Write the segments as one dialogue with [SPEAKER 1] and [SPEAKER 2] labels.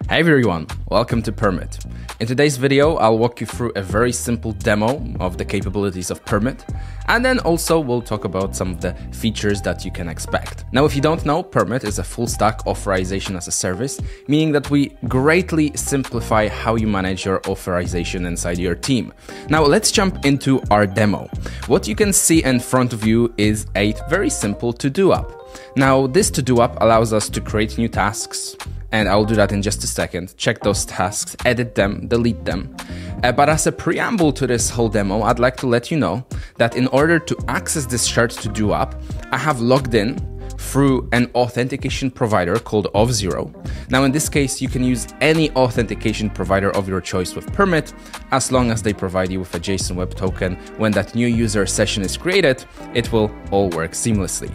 [SPEAKER 1] Hey everyone, welcome to Permit. In today's video, I'll walk you through a very simple demo of the capabilities of Permit, and then also we'll talk about some of the features that you can expect. Now, if you don't know, Permit is a full stack authorization as a service, meaning that we greatly simplify how you manage your authorization inside your team. Now, let's jump into our demo. What you can see in front of you is a very simple to-do app. Now, this to-do app allows us to create new tasks, and I'll do that in just a second. Check those tasks, edit them, delete them. But as a preamble to this whole demo, I'd like to let you know that in order to access this shared to-do app, I have logged in through an authentication provider called Auth0. Now, in this case, you can use any authentication provider of your choice with Permit, as long as they provide you with a JSON Web Token. When that new user session is created, it will all work seamlessly.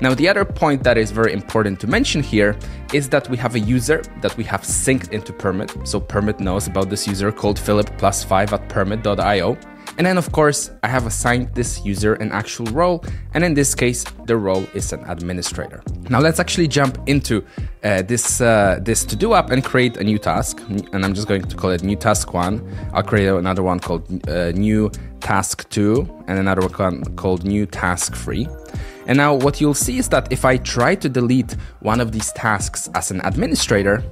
[SPEAKER 1] Now, the other point that is very important to mention here is that we have a user that we have synced into Permit. So Permit knows about this user called Philip+5@permit.io. And then, of course, I have assigned this user an actual role, and in this case, the role is an administrator. Now, let's actually jump into this to-do app and create a new task. And I'm just going to call it new task 1. I'll create another one called new task 2, and another one called new task 3. And now what you'll see is that if I try to delete one of these tasks as an administrator,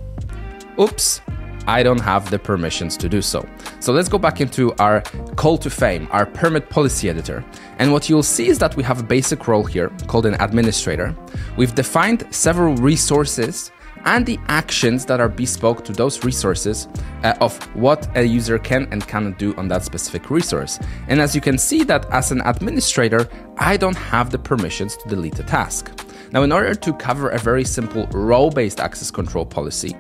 [SPEAKER 1] oops, I don't have the permissions to do so. So let's go back into our call to fame, our Permit policy editor. And what you'll see is that we have a basic role here called an administrator. We've defined several resources and the actions that are bespoke to those resources of what a user can and cannot do on that specific resource. And as you can see that as an administrator, I don't have the permissions to delete a task. Now, in order to cover a very simple role-based access control policy,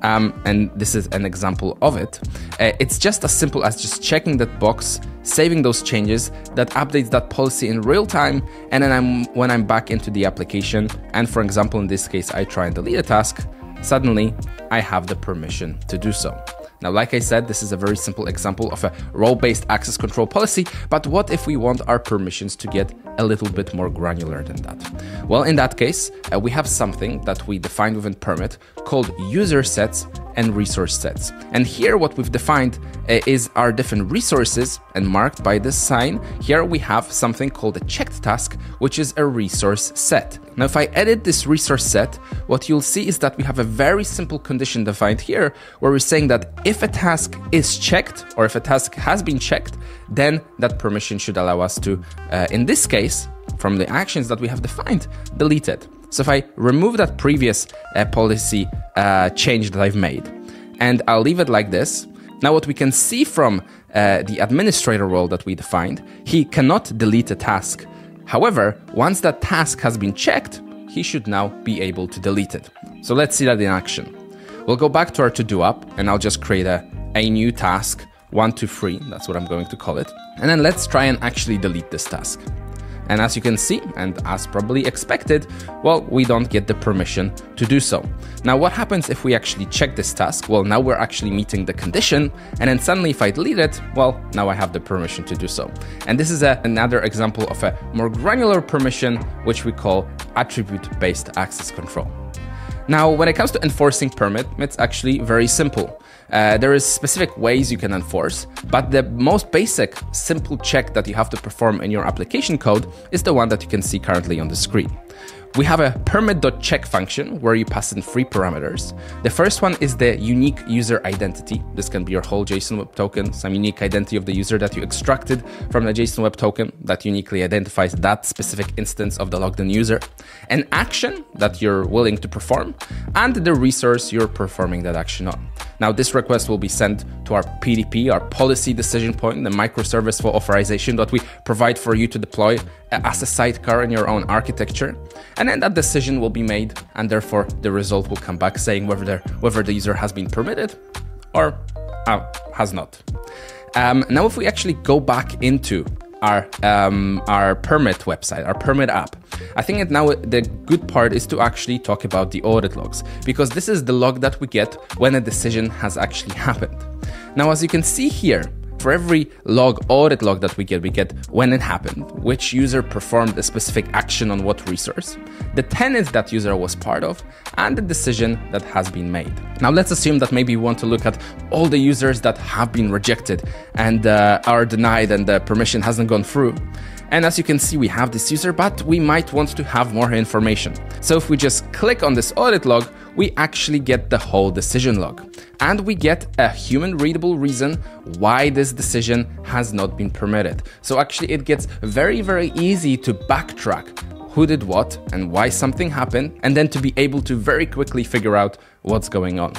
[SPEAKER 1] and this is an example of it, it's just as simple as just checking that box, saving those changes that updates that policy in real time, and then when I'm back into the application, and for example, in this case, I try and delete a task, suddenly I have the permission to do so. Now, like I said, this is a very simple example of a role-based access control policy, but what if we want our permissions to get a little bit more granular than that? Well, in that case, we have something that we defined within Permit called user sets and resource sets. And here what we've defined is our different resources, and marked by this sign, here we have something called a checked task, which is a resource set. Now, if I edit this resource set, what you'll see is that we have a very simple condition defined here, where we're saying that if a task is checked, or if a task has been checked, then that permission should allow us to, in this case, from the actions that we have defined, delete it. So if I remove that previous policy change that I've made, and I'll leave it like this, now what we can see from the administrator role that we defined, he cannot delete a task. However, once that task has been checked, he should now be able to delete it. So let's see that in action. We'll go back to our to-do app, and I'll just create a new task, 1, 2, 3, that's what I'm going to call it. And then let's try and actually delete this task. And as you can see, and as probably expected, well, we don't get the permission to do so. Now, what happens if we actually check this task? Well, now we're actually meeting the condition, and then suddenly if I delete it, well, now I have the permission to do so. And this is another example of a more granular permission, which we call attribute-based access control. Now, when it comes to enforcing Permit, it's actually very simple. There is specific ways you can enforce, but the most basic, simple check that you have to perform in your application code is the one that you can see currently on the screen. We have a permit.check function where you pass in 3 parameters. The first one is the unique user identity. This can be your whole JSON Web Token, some unique identity of the user that you extracted from the JSON Web Token that uniquely identifies that specific instance of the logged in user, an action that you're willing to perform, and the resource you're performing that action on. Now, this request will be sent to our PDP, our policy decision point, the microservice for authorization that we provide for you to deploy as a sidecar in your own architecture. And then that decision will be made, and therefore the result will come back saying whether the user has been permitted or has not. Now, if we actually go back into our Permit website, our Permit app, I think now the good part is to actually talk about the audit logs, because this is the log that we get when a decision has actually happened. Now, as you can see here, For every audit log that we get when it happened, which user performed a specific action on what resource, the tenant that user was part of, and the decision that has been made. Now let's assume that maybe you want to look at all the users that have been rejected and are denied and the permission hasn't gone through. And as you can see, we have this user, but we might want to have more information. So if we just click on this audit log, we actually get the whole decision log. And we get a human readable reason why this decision has not been permitted. So actually it gets very, very easy to backtrack who did what and why something happened, and then to be able to very quickly figure out what's going on.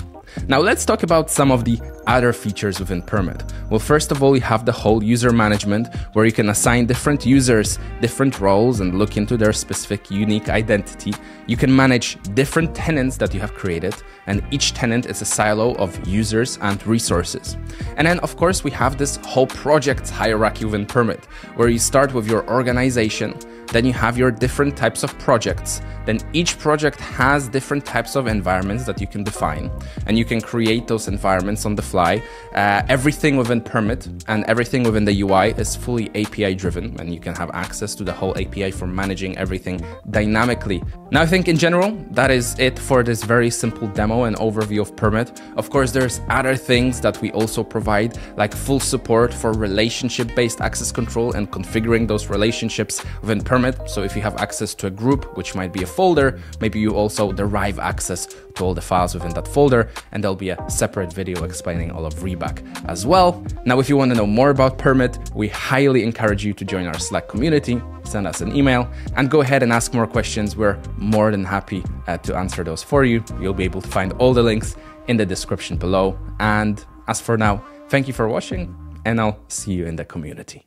[SPEAKER 1] Now let's talk about some of the other features within Permit. Well, first of all, you have the whole user management, where you can assign different users different roles and look into their specific unique identity. You can manage different tenants that you have created, and each tenant is a silo of users and resources. And then of course we have this whole project hierarchy within Permit, where you start with your organization, then you have your different types of projects. Then each project has different types of environments that you can define, and you can create those environments on the fly. Everything within Permit and everything within the UI is fully API driven, and you can have access to the whole API for managing everything dynamically. Now I think in general, that is it for this very simple demo and overview of Permit. Of course, there's other things that we also provide, like full support for relationship-based access control and configuring those relationships within Permit. So if you have access to a group, which might be a folder, maybe you also derive access to all the files within that folder, and there'll be a separate video explaining all of Reback as well. Now, if you want to know more about Permit, we highly encourage you to join our Slack community, send us an email, and go ahead and ask more questions. We're more than happy to answer those for you. You'll be able to find all the links in the description below. And as for now, thank you for watching, and I'll see you in the community.